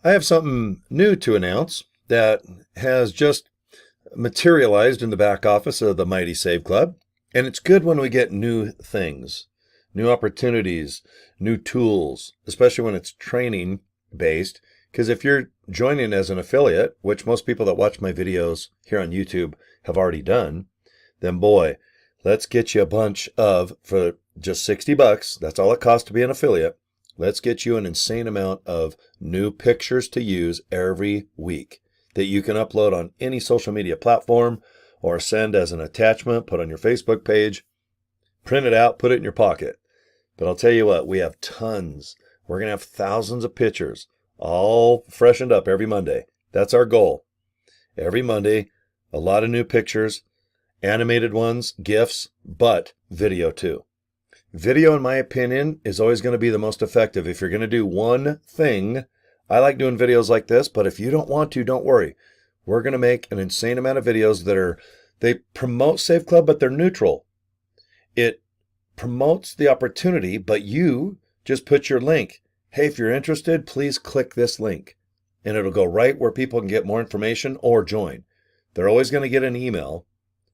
I have something new to announce that has just materialized in the back office of the Mighty Save Club. And it's good when we get new things, new opportunities, new tools, especially when it's training based. Because if you're joining as an affiliate, which most people that watch my videos here on YouTube have already done, then boy, let's get you a bunch of, for just $60, that's all it costs to be an affiliate. Let's get you an insane amount of new pictures to use every week that you can upload on any social media platform or send as an attachment, put on your Facebook page, print it out, put it in your pocket. But I'll tell you what, we have tons. We're going to have thousands of pictures all freshened up every Monday. That's our goal. Every Monday, a lot of new pictures, animated ones, GIFs, but video too. Video, in my opinion, is always going to be the most effective. If you're going to do one thing, I like doing videos like this, but if you don't want to, don't worry. We're going to make an insane amount of videos that they promote Save Club, but they're neutral. It promotes the opportunity, but you just put your link. Hey, if you're interested, please click this link. And it'll go right where people can get more information or join. They're always going to get an email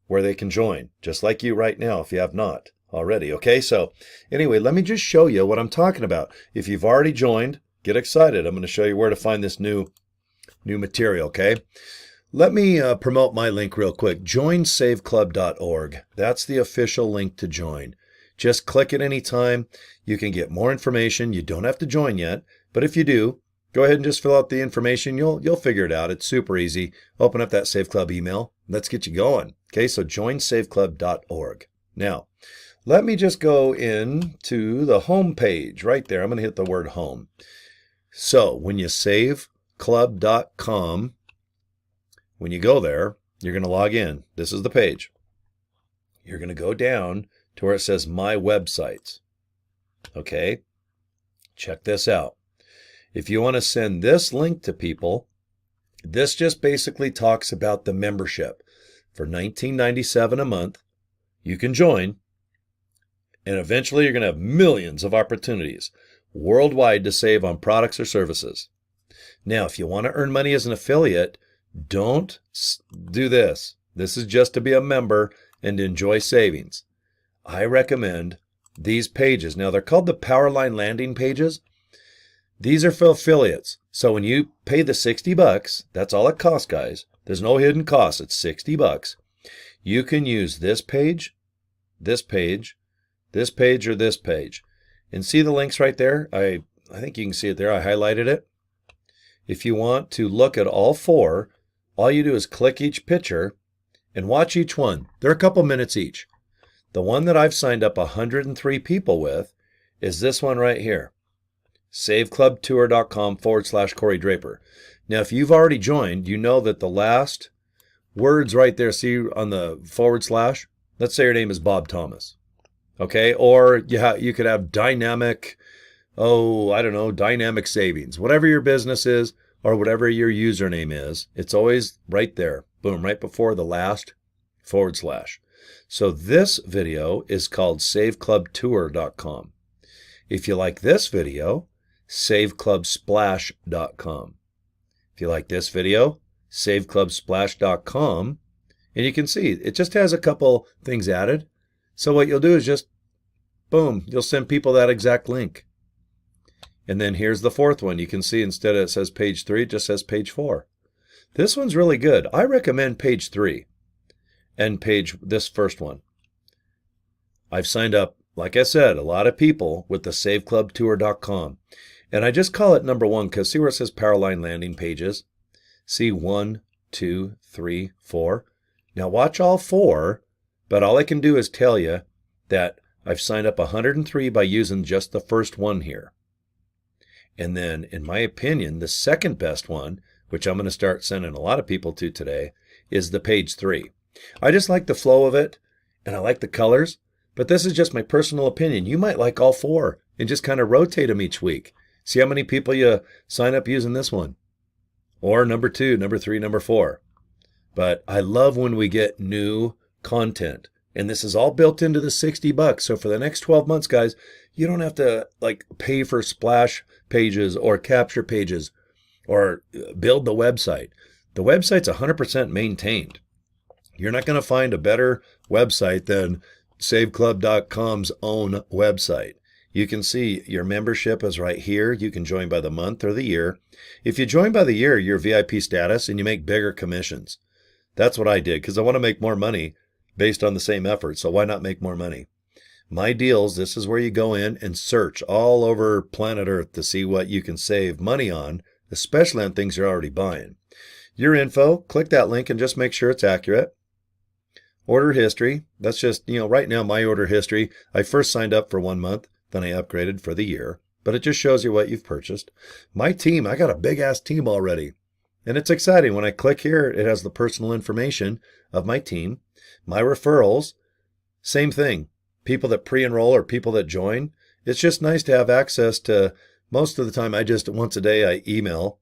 where they can join, just like you right now if you have not already. Okay, so anyway, let me just show you what I'm talking about. If you've already joined, get excited. I'm going to show you where to find this new material, okay? Let me promote my link real quick. joinsaveclub.org. That's the official link to join. Just click it anytime. You can get more information. You don't have to join yet, but if you do, go ahead and just fill out the information. You'll figure it out. It's super easy. Open up that Save Club email. Let's get you going. Okay, so joinsaveclub.org. Now, let me just go into the home page right there. I'm going to hit the word home. So when you saveclub.com, when you go there, you're going to log in. This is the page. You're going to go down to where it says My Websites. Okay, check this out. If you want to send this link to people, this just basically talks about the membership. For $19.97 a month, you can join, and eventually you're going to have millions of opportunities worldwide to save on products or services. Now, if you want to earn money as an affiliate, don't do this. This is just to be a member and enjoy savings. I recommend these pages. Now, they're called the Powerline landing pages. These are for affiliates. So when you pay the $60, that's all it costs, guys. There's no hidden cost. It's $60. You can use this page, this page, this page, or this page. And see the links right there? I think you can see it there. I highlighted it. If you want to look at all four, all you do is click each picture and watch each one. They're a couple minutes each. The one that I've signed up 103 people with is this one right here. saveclubtour.com/Cory Draper. Now, if you've already joined, you know that the last words right there, see on the /, let's say your name is Bob Thomas. Okay, or you could have dynamic savings. Whatever your business is or whatever your username is, it's always right there. Boom, right before the last /. So this video is called saveclubtour.com. If you like this video, saveclubsplash.com. If you like this video, saveclubsplash.com. And you can see it just has a couple things added. So what you'll do is just, boom, you'll send people that exact link. And then here's the fourth one. You can see instead of it says page 3, it just says page 4. This one's really good. I recommend page 3 and this first one. I've signed up, like I said, a lot of people with the saveclubtour.com. And I just call it number 1 because see where it says Powerline landing pages? See 1, 2, 3, 4. Now watch all 4, but all I can do is tell you that I've signed up 103 by using just the first one here. And then, in my opinion, the second best one, which I'm going to start sending a lot of people to today, is the page 3. I just like the flow of it, and I like the colors, but this is just my personal opinion. You might like all 4 and just kind of rotate them each week. See how many people you sign up using this one. Or number 2, number 3, number 4. But I love when we get new content. And this is all built into the $60. So for the next 12 months, guys, you don't have to pay for splash pages or capture pages or build the website. The website's 100% maintained. You're not going to find a better website than saveclub.com's own website. You can see your membership is right here. You can join by the month or the year. If you join by the year, you're VIP status and you make bigger commissions. That's what I did because I want to make more money based on the same effort. So why not make more money? My deals, this is where you go in and search all over planet Earth to see what you can save money on, especially on things you're already buying. Your info, click that link and just make sure it's accurate. Order history, that's just, right now my order history, I first signed up for 1 month, then I upgraded for the year, but it just shows you what you've purchased. My team, I got a big ass team already. And it's exciting. When I click here, it has the personal information of my team, my referrals, same thing. People that pre-enroll or people that join. It's just nice to have access to, most of the time once a day, I email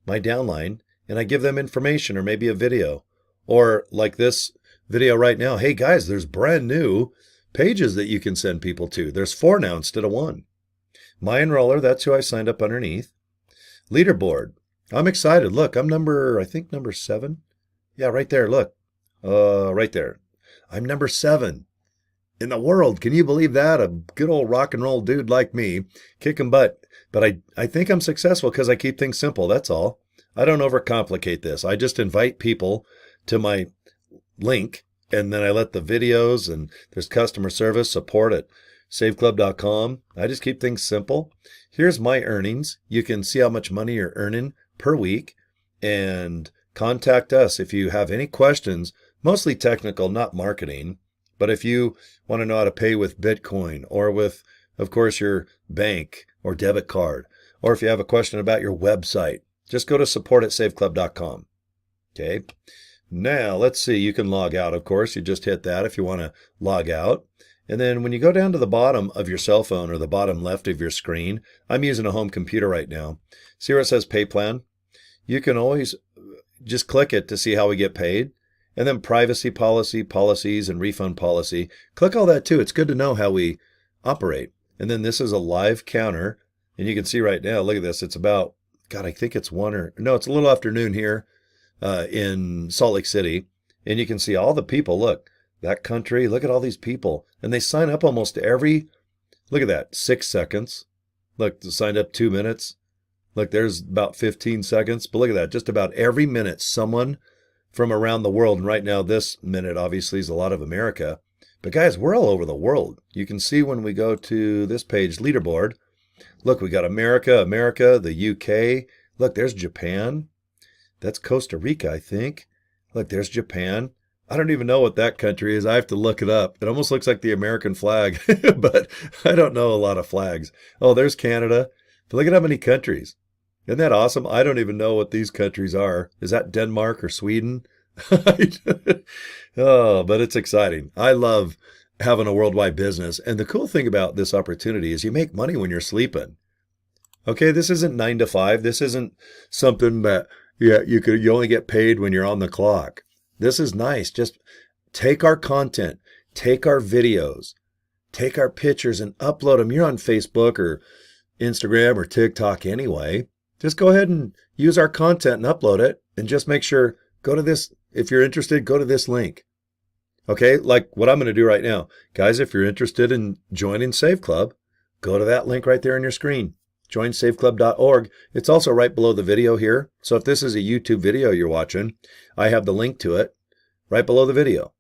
my downline and I give them information or maybe a video. Or like this video right now, hey guys, there's brand new pages that you can send people to. There's 4 now instead of 1. My enroller, that's who I signed up underneath. Leaderboard. I'm excited. Look, I'm number 7. Yeah, right there. Look, right there. I'm number 7 in the world. Can you believe that? A good old rock and roll dude like me, kicking butt. But I think I'm successful because I keep things simple. That's all. I don't overcomplicate this. I just invite people to my link, and then I let the videos, and there's customer service support at saveclub.com. I just keep things simple. Here's my earnings. You can see how much money you're earning per week, and contact us if you have any questions, mostly technical, not marketing. But if you want to know how to pay with Bitcoin or with, of course, your bank or debit card, or if you have a question about your website, just go to support@saveclub.com. Okay. Now, let's see. You can log out, of course. You just hit that if you want to log out. And then when you go down to the bottom of your cell phone or the bottom left of your screen, I'm using a home computer right now. See where it says pay plan? You can always just click it to see how we get paid. And then privacy policy, policies, and refund policy. Click all that too. It's good to know how we operate. And then this is a live counter. And you can see right now, look at this. It's about, God, I think it's it's a little afternoon here in Salt Lake City. And you can see all the people. Look, that country, look at all these people. And they sign up almost every, look at that, 6 seconds. Look, they signed up 2 minutes. Look, there's about 15 seconds. But look at that, just about every minute, someone from around the world. And right now, this minute obviously is a lot of America. But guys, we're all over the world. You can see when we go to this page, leaderboard. Look, we got America, the UK. Look, there's Japan. That's Costa Rica, I think. Look, there's Japan. I don't even know what that country is. I have to look it up. It almost looks like the American flag, but I don't know a lot of flags. Oh, there's Canada. But look at how many countries. Isn't that awesome? I don't even know what these countries are. Is that Denmark or Sweden? Oh, but it's exciting. I love having a worldwide business. And the cool thing about this opportunity is you make money when you're sleeping. Okay, this isn't 9 to 5. This isn't something that you only get paid when you're on the clock. This is nice. Just take our content, take our videos, take our pictures and upload them. You're on Facebook or Instagram or TikTok anyway. Just go ahead and use our content and upload it, and just make sure, go to this. If you're interested, go to this link. Okay, like what I'm going to do right now. Guys, if you're interested in joining Save Club, go to that link right there on your screen. joinsaveclub.org. It's also right below the video here. So if this is a YouTube video you're watching, I have the link to it right below the video.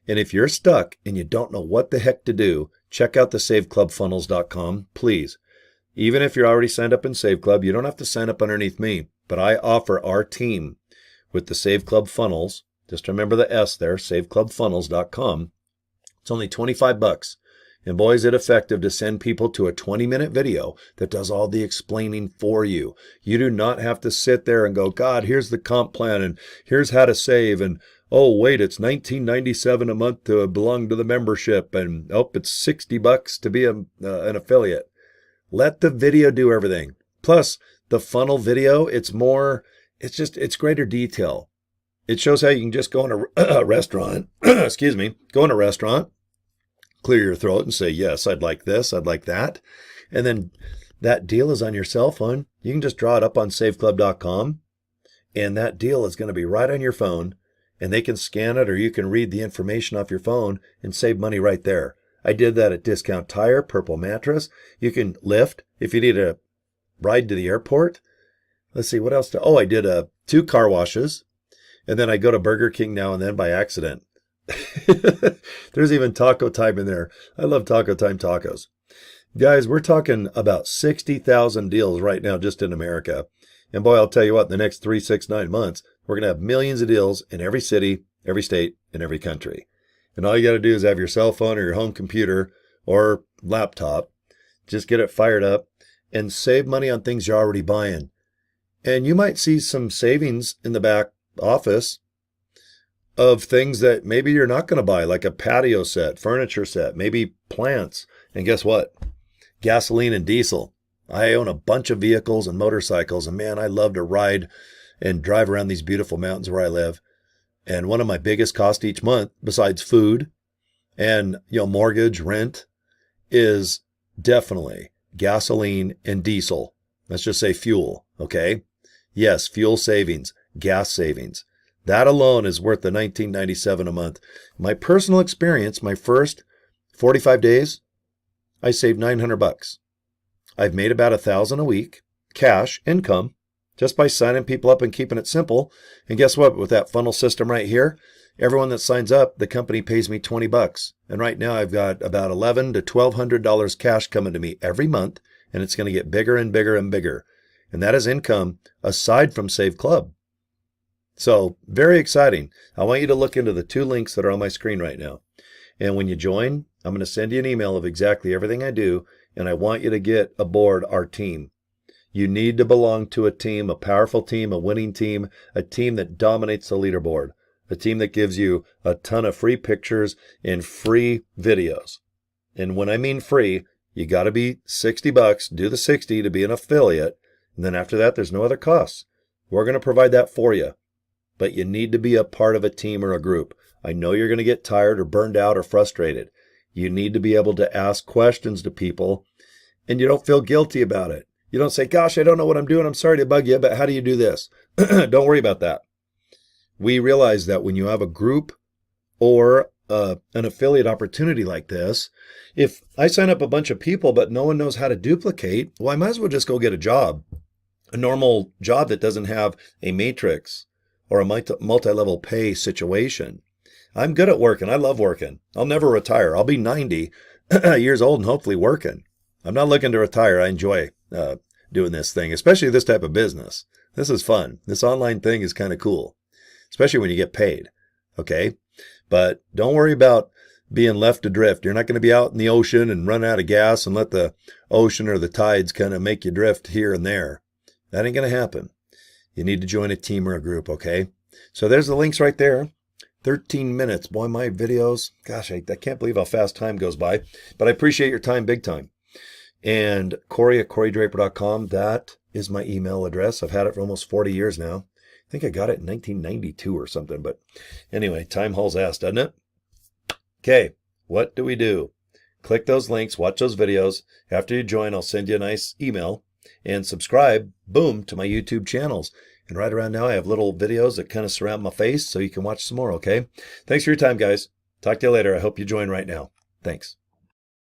And if you're stuck and you don't know what the heck to do, check out the saveclubfunnels.com, please. Even if you're already signed up in Save Club, you don't have to sign up underneath me. But I offer our team with the Save Club Funnels. Just remember the S there, saveclubfunnels.com. It's only $25. And boy, is it effective to send people to a 20-minute video that does all the explaining for you. You do not have to sit there and go, God, here's the comp plan, and here's how to save, and oh, wait, it's $19.97 a month to belong to the membership, and oh, it's $60 to be an affiliate. Let the video do everything. Plus, the funnel video, it's greater detail. It shows how you can just go in a restaurant, excuse me, go in a restaurant, clear your throat and say, yes, I'd like this, I'd like that. And then That deal is on your cell phone. You can just draw it up on saveclub.com, and that deal is going to be right on your phone, and they can scan it, or you can read the information off your phone and save money right there. I did that at Discount Tire, Purple Mattress. You can Lyft if you need a ride to the airport. Let's see, what else? I did 2 car washes, and then I go to Burger King now and then by accident. There's even Taco Time in there. I love Taco Time tacos. Guys, we're talking about 60,000 deals right now just in America. And boy, I'll tell you what, in the next 3, 6, 9 months, we're going to have millions of deals in every city, every state, and every country. And all you got to do is have your cell phone or your home computer or laptop. Just get it fired up and save money on things you're already buying. And you might see some savings in the back office of things that maybe you're not going to buy, like a patio set, furniture set, maybe plants. And guess what? Gasoline and diesel. I own a bunch of vehicles and motorcycles, and man, I love to ride and drive around these beautiful mountains where I live. And one of my biggest costs each month, besides food and mortgage, rent, is definitely gasoline and diesel. Let's just say fuel, okay? Yes, fuel savings, gas savings. That alone is worth the $19.97 a month. My personal experience, my first 45 days, I saved $900. I've made about $1,000 a week, cash income, just by signing people up and keeping it simple. And guess what? With that funnel system right here, everyone that signs up, the company pays me $20. And right now I've got about $1,100 to $1,200 cash coming to me every month, and it's going to get bigger and bigger and bigger. And that is income aside from Save Club. So very exciting. I want you to look into the 2 links that are on my screen right now. And when you join, I'm going to send you an email of exactly everything I do, and I want you to get aboard our team. You need to belong to a team, a powerful team, a winning team, a team that dominates the leaderboard, a team that gives you a ton of free pictures and free videos. And when I mean free, you got to be $60, do the 60 to be an affiliate, and then after that, there's no other costs. We're going to provide that for you, but you need to be a part of a team or a group. I know you're going to get tired or burned out or frustrated. You need to be able to ask questions to people, and you don't feel guilty about it. You don't say, gosh, I don't know what I'm doing. I'm sorry to bug you, but how do you do this? Don't worry about that. We realize that when you have a group or an affiliate opportunity like this, if I sign up a bunch of people, but no one knows how to duplicate, well, I might as well just go get a job, a normal job that doesn't have a matrix or a multi-level pay situation. I'm good at working. I love working. I'll never retire. I'll be 90 years old and hopefully working. I'm not looking to retire. I enjoy doing this thing, especially this type of business. This is fun. This online thing is kind of cool, especially when you get paid. Okay. But don't worry about being left adrift. You're not going to be out in the ocean and run out of gas and let the ocean or the tides kind of make you drift here and there. That ain't going to happen. You need to join a team or a group. Okay. So there's the links right there. 13 minutes. Boy, my videos, gosh, I can't believe how fast time goes by, but I appreciate your time big time. And Cory at CoryDraper.com, that is my email address. I've had it for almost 40 years now. I think I got it in 1992 or something, but anyway, time hauls ass, doesn't it? Okay, what do we do? Click those links, watch those videos. After you join, I'll send you a nice email and subscribe, boom, to my YouTube channels. And right around now, I have little videos that kind of surround my face so you can watch some more, okay? Thanks for your time, guys. Talk to you later. I hope you join right now. Thanks.